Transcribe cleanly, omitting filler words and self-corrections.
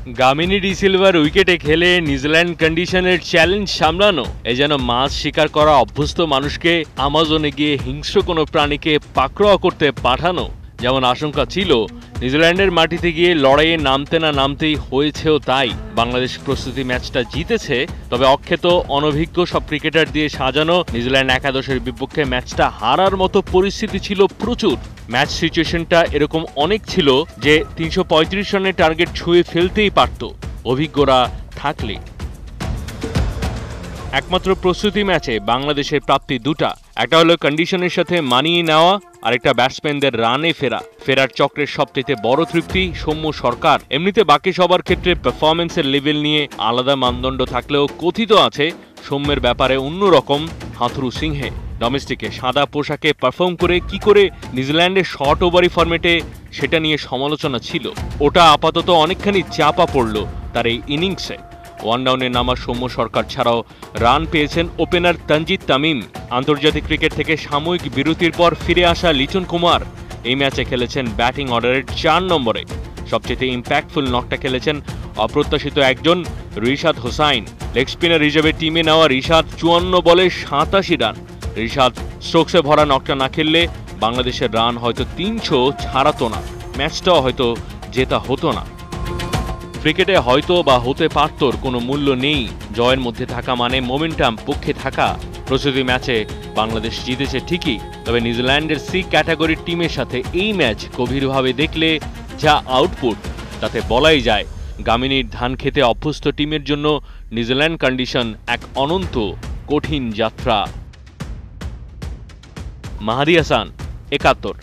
Gamini D silver উইকেটে খেলে New Zealand কন্ডিশনের চ্যালেঞ্জ সামলানো এ যেন মাছ শিকার করা অভ্যস্ত মানুষকে আমাজনে গিয়ে হিংস্র কোনো প্রাণীকে পাকড়াও করতে পাঠানো। যেমন আশঙ্কা ছিল, নিউজিল্যান্ডের মাটিতে গিয়ে লড়াইয়ে নামতে না নামতেই হয়েছেও তাই। বাংলাদেশ প্রস্তুতি ম্যাচটা জিতেছে, তবে অক্ষত অনভিজ্ঞ সব ক্রিকেটার দিয়ে সাজানো নিউজিল্যান্ড একাদশের বিপক্ষে ম্যাচটা হারার মতো পরিস্থিতি ছিল প্রচুর। ম্যাচ সিচুয়েশনটা এরকম অনেক ছিল যে ৩৩৫ রানের টার্গেট ছুঁয়ে ফেলতেই পারত অভিজ্ঞরা থাকলে। একমাত্র প্রস্তুতি ম্যাচে বাংলাদেশের প্রাপ্তি দুটা, একটা হলো কন্ডিশনের সাথে মানিয়ে নেওয়া, আরেকটা ব্যাটসম্যানদের রানে ফেরার চক্রের সবচেয়ে বড় তৃপ্তি সৌম্য সরকার। এমনিতে বাকি সবার ক্ষেত্রে পারফরমেন্সের লেভেল নিয়ে আলাদা মানদণ্ড থাকলেও কথিত আছে সৌম্যের ব্যাপারে অন্যরকম হাথুরু সিংহে। ডোমেস্টিকে সাদা পোশাকে পারফর্ম করে কি করে নিউজিল্যান্ডের শর্ট ওভারি ফরম্যাটে, সেটা নিয়ে সমালোচনা ছিল। ওটা আপাতত অনেকখানি চাপা পড়ল তার এই ইনিংসে। ওয়ান ডাউনে নামা সৌম্য সরকার ছাড়াও রান পেয়েছেন ওপেনার তানজিদ তামিম। আন্তর্জাতিক ক্রিকেট থেকে সাময়িক বিরতির পর ফিরে আসা লিটন কুমার এই ম্যাচে খেলেছেন ব্যাটিং অর্ডারের ৪ নম্বরে। সবচেয়ে ইম্প্যাক্টফুল নকটা খেলেছেন অপ্রত্যাশিত একজন রিশাদ হোসাইন। লেগ স্পিনার হিসেবে টিমে নেওয়া রিশাদ ৫৪ বলে ৮৭ রান। রিশাদ স্ট্রোকসে ভরা নকটা না খেললে বাংলাদেশের রান হয়তো ৩০০ ছাড়াতো না, ম্যাচটাও হয়তো জেতা হতো না। ক্রিকেটে হয়তো বা হতে পারতোর কোনো মূল্য নেই, জয়ের মধ্যে থাকা মানে মোমেন্টাম পক্ষে থাকা। প্রস্তুতি ম্যাচে বাংলাদেশ জিতেছে ঠিকই, তবে নিউজিল্যান্ডের সি ক্যাটাগরির টিমের সাথে এই ম্যাচ গভীরভাবে দেখলে যা আউটপুট, তাতে বলাই যায় গামিনীর ধান খেতে অভ্যস্ত টিমের জন্য নিউজিল্যান্ড কন্ডিশন এক অনন্ত কঠিন যাত্রা। মাহাদি হাসান, ৭১।